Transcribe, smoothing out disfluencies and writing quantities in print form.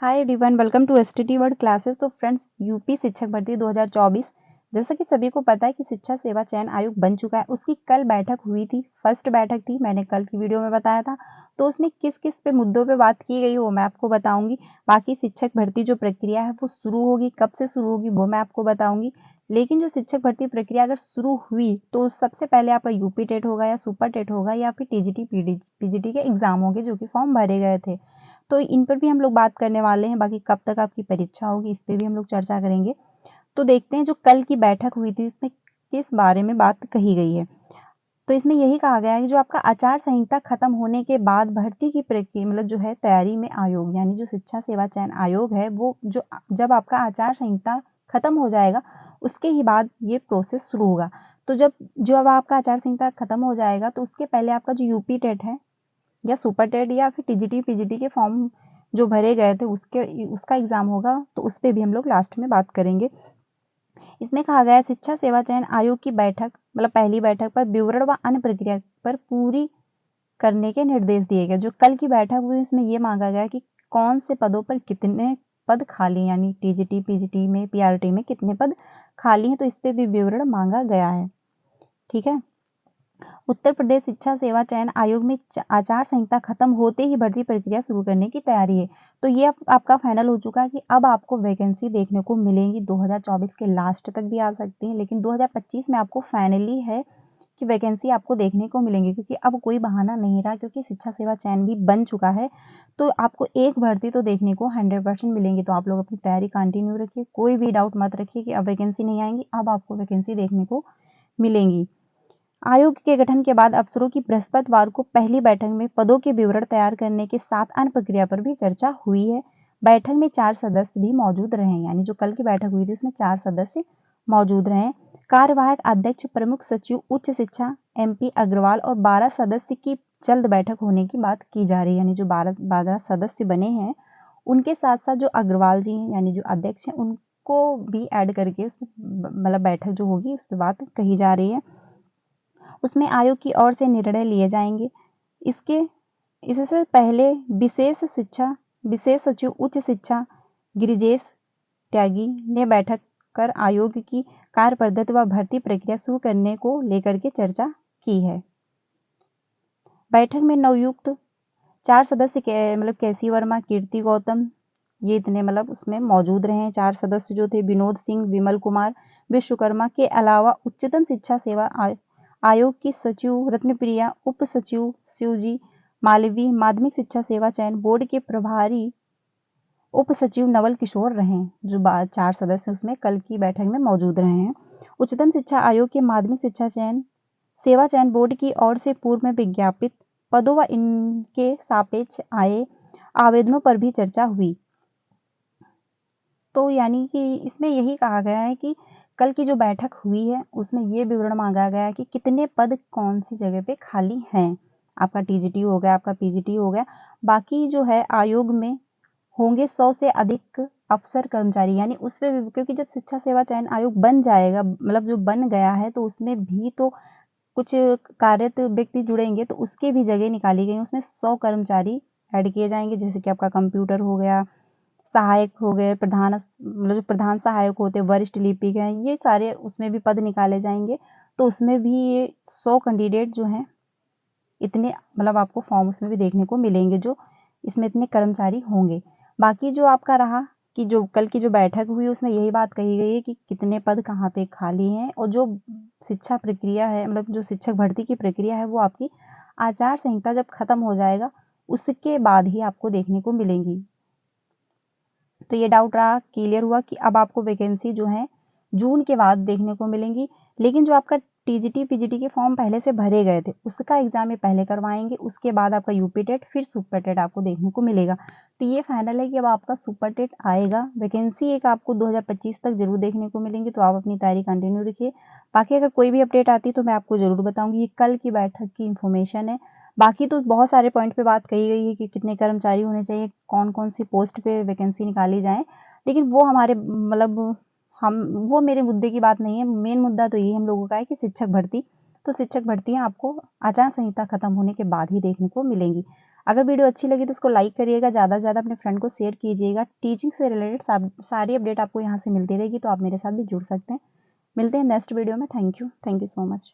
Hi everyone, welcome to STT world classes. तो friends, UP शिक्षक भर्ती 2024 जैसा कि सभी को पता है कि शिक्षा सेवा चयन आयोग बन चुका है। उसकी कल बैठक हुई थी, फर्स्ट बैठक थी, मैंने कल की वीडियो में बताया था। तो उसमें किस किस पे मुद्दों पे बात की गई वो मैं आपको बताऊंगी। बाकी शिक्षक भर्ती जो प्रक्रिया है वो शुरू होगी, कब से शुरू होगी वो मैं आपको बताऊंगी। लेकिन जो शिक्षक भर्ती प्रक्रिया अगर शुरू हुई तो सबसे पहले आपका यूपी टेट होगा या सुपर टेट होगा या फिर टीजीटी पीजीटी के एग्जाम होंगे जो कि फॉर्म भरे गए थे। तो इन पर भी हम लोग बात करने वाले हैं। बाकी कब तक आपकी परीक्षा होगी इस पे भी हम लोग चर्चा करेंगे। तो देखते हैं जो कल की बैठक हुई थी उसमें किस बारे में बात कही गई है। तो इसमें यही कहा गया है कि जो आपका आचार संहिता खत्म होने के बाद भर्ती की प्रक्रिया मतलब जो है तैयारी में आयोग यानी जो शिक्षा सेवा चयन आयोग है वो जो जब आपका आचार संहिता खत्म हो जाएगा उसके ही बाद ये प्रोसेस शुरू होगा। तो जब आपका आचार संहिता खत्म हो जाएगा तो उसके पहले आपका जो यूपी टेट है या सुपर टेट या फिर टीजीटी पीजीटी के फॉर्म जो भरे गए थे उसका एग्जाम होगा। तो उस पे भी हम लोग लास्ट में बात करेंगे। इसमें कहा गया है शिक्षा सेवा चयन आयोग की बैठक मतलब पहली बैठक पर विवरण व अन्य प्रक्रिया पर पूरी करने के निर्देश दिए गए। जो कल की बैठक हुई उसमें ये मांगा गया कि कौन से पदों पर कितने पद खाली यानी टीजीटी पीजीटी में पीआरटी में कितने पद खाली हैं। तो इस पे भी विवरण मांगा गया है। ठीक है। उत्तर प्रदेश शिक्षा सेवा चयन आयोग में आचार संहिता खत्म होते ही भर्ती प्रक्रिया शुरू करने की तैयारी है। तो ये आपका फाइनल हो चुका है कि अब आपको वैकेंसी देखने को मिलेंगी। 2024 के लास्ट तक भी आ सकती है, लेकिन 2025 में आपको फाइनली है कि वैकेंसी आपको देखने को मिलेंगी, क्योंकि अब कोई बहाना नहीं रहा, क्योंकि शिक्षा सेवा चयन भी बन चुका है। तो आपको एक भर्ती तो देखने को 100% मिलेंगी। तो आप लोग अपनी तैयारी कंटिन्यू रखिए, कोई भी डाउट मत रखिए कि अब वैकेंसी नहीं आएंगी। अब आपको वैकेंसी देखने को मिलेंगी। आयोग के गठन के बाद अफसरों की बृहस्पतिवार को पहली बैठक में पदों के विवरण तैयार करने के साथ अन्य प्रक्रिया पर भी चर्चा हुई है। बैठक में 4 सदस्य भी मौजूद रहे, यानी जो कल की बैठक हुई थी उसमें 4 सदस्य मौजूद रहे। कार्यवाहक अध्यक्ष, प्रमुख सचिव उच्च शिक्षा MP अग्रवाल और 12 सदस्य की जल्द बैठक होने की बात की जा रही है। यानी जो 12 सदस्य बने हैं उनके साथ साथ जो अग्रवाल जी हैं यानी जो अध्यक्ष हैं उनको भी ऐड करके मतलब बैठक जो होगी उस पर बात कही जा रही है। उसमें आयोग की ओर से निर्णय लिए जाएंगे। इससे पहले विशेष सचिव उच्च शिक्षा गिरिजेश त्यागी ने बैठक कर आयोग की कार्य पद्धति व भर्ती प्रक्रिया शुरू करने को लेकर के चर्चा की है। बैठक में नवयुक्त 4 सदस्य मतलब केसी वर्मा, कीर्ति गौतम, ये इतने मतलब उसमें मौजूद रहे। 4 सदस्य जो थे विनोद सिंह, विमल कुमार, विश्वकर्मा के अलावा उच्चतम शिक्षा सेवा आयोग की सचिव रत्नप्रिया, उप सचिव शिवजी मालवी, माध्यमिक शिक्षा सेवा चयन बोर्ड के प्रभारी उप सचिव नवल किशोर रहे। जो 4 सदस्य उसमें कल की बैठक में मौजूद रहे हैं। उच्चतम शिक्षा आयोग के माध्यमिक शिक्षा सेवा चयन बोर्ड की ओर से पूर्व में विज्ञापित पदों व इनके सापेक्ष आए आवेदनों पर भी चर्चा हुई। तो यानी कि इसमें यही कहा गया है कि कल की जो बैठक हुई है उसमें ये विवरण मांगा गया है कि कितने पद कौन सी जगह पे खाली हैं। आपका टीजीटी हो गया, आपका पीजीटी हो गया। बाकी जो है आयोग में होंगे 100 से अधिक अफसर कर्मचारी, यानी उसमें क्योंकि जब शिक्षा सेवा चयन आयोग बन जाएगा मतलब जो बन गया है तो उसमें भी तो कुछ कार्यरत व्यक्ति जुड़ेंगे, तो उसके भी जगह निकाली गई। उसमें 100 कर्मचारी ऐड किए जाएंगे, जैसे कि आपका कंप्यूटर हो गया, सहायक हो गए, प्रधान मतलब जो प्रधान सहायक होते हैं, वरिष्ठ लिपिक हैं, ये सारे उसमें भी पद निकाले जाएंगे। तो उसमें भी ये 100 कैंडिडेट जो हैं इतने मतलब आपको फॉर्म उसमें भी देखने को मिलेंगे, जो इसमें इतने कर्मचारी होंगे। बाकी जो आपका रहा कि जो कल की जो बैठक हुई उसमें यही बात कही गई है कि कितने पद कहाँ पे खाली हैं, और जो शिक्षा प्रक्रिया है मतलब जो शिक्षक भर्ती की प्रक्रिया है वो आपकी आचार संहिता जब खत्म हो जाएगा उसके बाद ही आपको देखने को मिलेंगी। तो ये डाउट रहा, क्लियर हुआ कि अब आपको वैकेंसी जो है जून के बाद देखने को मिलेंगी। लेकिन जो आपका टीजीटी पीजीटी के फॉर्म पहले से भरे गए थे उसका एग्जाम ये पहले करवाएंगे, उसके बाद आपका यूपी टेट फिर सुपर टेट आपको देखने को मिलेगा। तो ये फाइनल है कि अब आपका सुपर टेट आएगा। वैकेंसी एक आपको 2025 तक जरूर देखने को मिलेंगी। तो आप अपनी तैयारी कंटिन्यू रखिए। बाकी अगर कोई भी अपडेट आती है तो मैं आपको जरूर बताऊंगी। ये कल की बैठक की इन्फॉर्मेशन है। बाकी तो बहुत सारे पॉइंट पे बात कही गई है कि कितने कर्मचारी होने चाहिए, कौन कौन सी पोस्ट पे वैकेंसी निकाली जाए, लेकिन वो हमारे मतलब हम वो मेरे मुद्दे की बात नहीं है। मेन मुद्दा तो यही हम लोगों का है कि शिक्षक भर्ती, तो शिक्षक भर्तियां आपको आचार संहिता खत्म होने के बाद ही देखने को मिलेंगी। अगर वीडियो अच्छी लगी तो उसको लाइक करिएगा, ज़्यादा से ज़्यादा अपने फ्रेंड को शेयर कीजिएगा। टीचिंग से रिलेटेड सारी अपडेट आपको यहाँ से मिलती रहेगी, तो आप मेरे साथ भी जुड़ सकते हैं। मिलते हैं नेक्स्ट वीडियो में। Thank you so much.